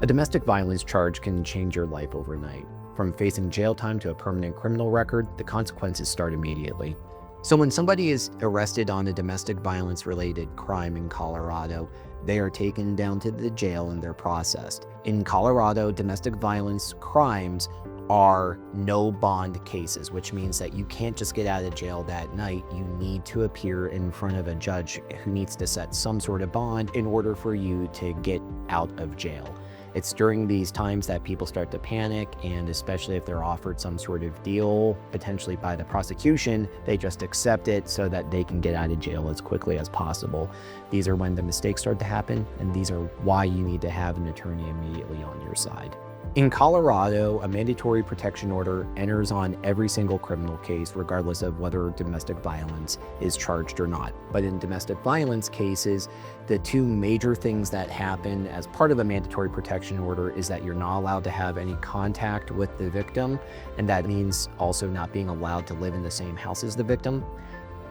A domestic violence charge can change your life overnight. From facing jail time to a permanent criminal record, the consequences start immediately. So when somebody is arrested on a domestic violence related crime in Colorado, they are taken down to the jail and they're processed. In Colorado, domestic violence crimes are no bond cases, which means that you can't just get out of jail that night. You need to appear in front of a judge who needs to set some sort of bond in order for you to get out of jail. It's during these times that people start to panic, and especially if they're offered some sort of deal, potentially by the prosecution, they just accept it so that they can get out of jail as quickly as possible. These are when the mistakes start to happen, and these are why you need to have an attorney immediately on your side. In Colorado, a mandatory protection order enters on every single criminal case, regardless of whether domestic violence is charged or not. But in domestic violence cases, the two major things that happen as part of a mandatory protection order is that you're not allowed to have any contact with the victim, and that means also not being allowed to live in the same house as the victim.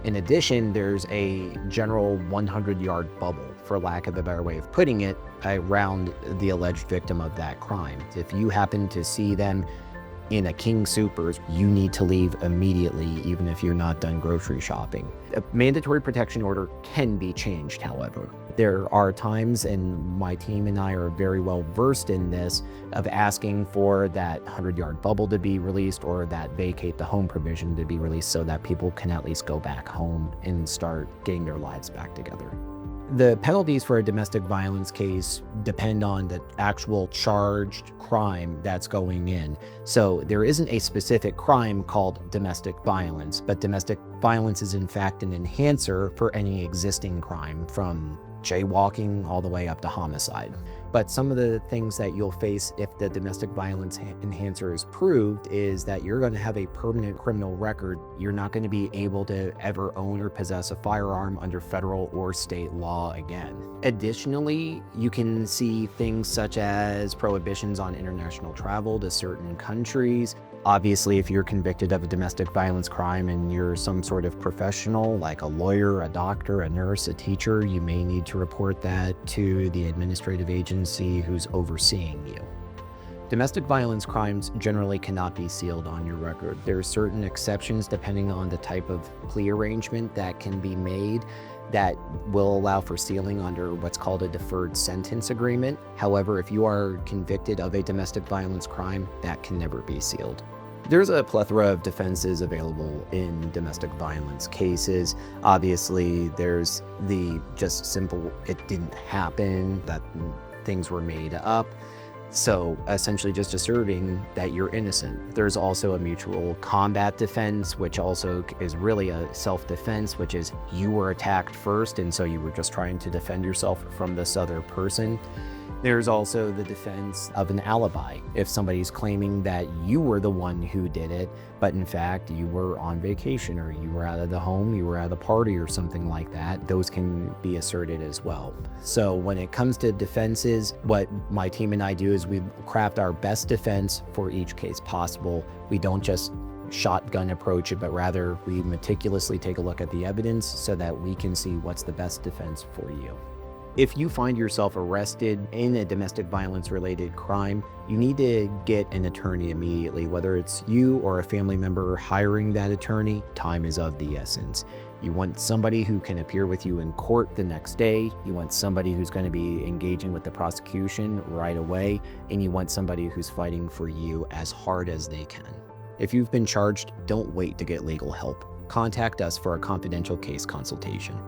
In addition, there's a general 100-yard bubble, for lack of a better way of putting it, around the alleged victim of that crime. If you happen to see them in a King Soopers, you need to leave immediately, even if you're not done grocery shopping. A mandatory protection order can be changed, however. There are times, and my team and I are very well versed in this, of asking for that 100-yard bubble to be released or that vacate the home provision to be released so that people can at least go back home and start getting their lives back together. The penalties for a domestic violence case depend on the actual charged crime that's going in. So there isn't a specific crime called domestic violence, but domestic violence is in fact an enhancer for any existing crime, from jaywalking all the way up to homicide. But some of the things that you'll face if the domestic violence enhancer is proved is that you're going to have a permanent criminal record. You're not going to be able to ever own or possess a firearm under federal or state law again. Additionally, you can see things such as prohibitions on international travel to certain countries. Obviously, if you're convicted of a domestic violence crime and you're some sort of professional, like a lawyer, a doctor, a nurse, a teacher, you may need to report that to the administrative agency who's overseeing you. Domestic violence crimes generally cannot be sealed on your record. There are certain exceptions depending on the type of plea arrangement that can be made that will allow for sealing under what's called a deferred sentence agreement. However, if you are convicted of a domestic violence crime, that can never be sealed. There's a plethora of defenses available in domestic violence cases. Obviously, there's the just simple, it didn't happen, that things were made up. So essentially just asserting that you're innocent. There's also a mutual combat defense, which also is really a self-defense, which is you were attacked first, and so you were just trying to defend yourself from this other person. There's also the defense of an alibi. If somebody's claiming that you were the one who did it, but in fact you were on vacation or you were out of the home, you were at a party or something like that, those can be asserted as well. So when it comes to defenses, what my team and I do is we craft our best defense for each case possible. We don't just shotgun approach it, but rather we meticulously take a look at the evidence so that we can see what's the best defense for you. If you find yourself arrested in a domestic violence related crime, you need to get an attorney immediately. Whether it's you or a family member hiring that attorney, time is of the essence. You want somebody who can appear with you in court the next day. You want somebody who's going to be engaging with the prosecution right away. And you want somebody who's fighting for you as hard as they can. If you've been charged, don't wait to get legal help. Contact us for a confidential case consultation.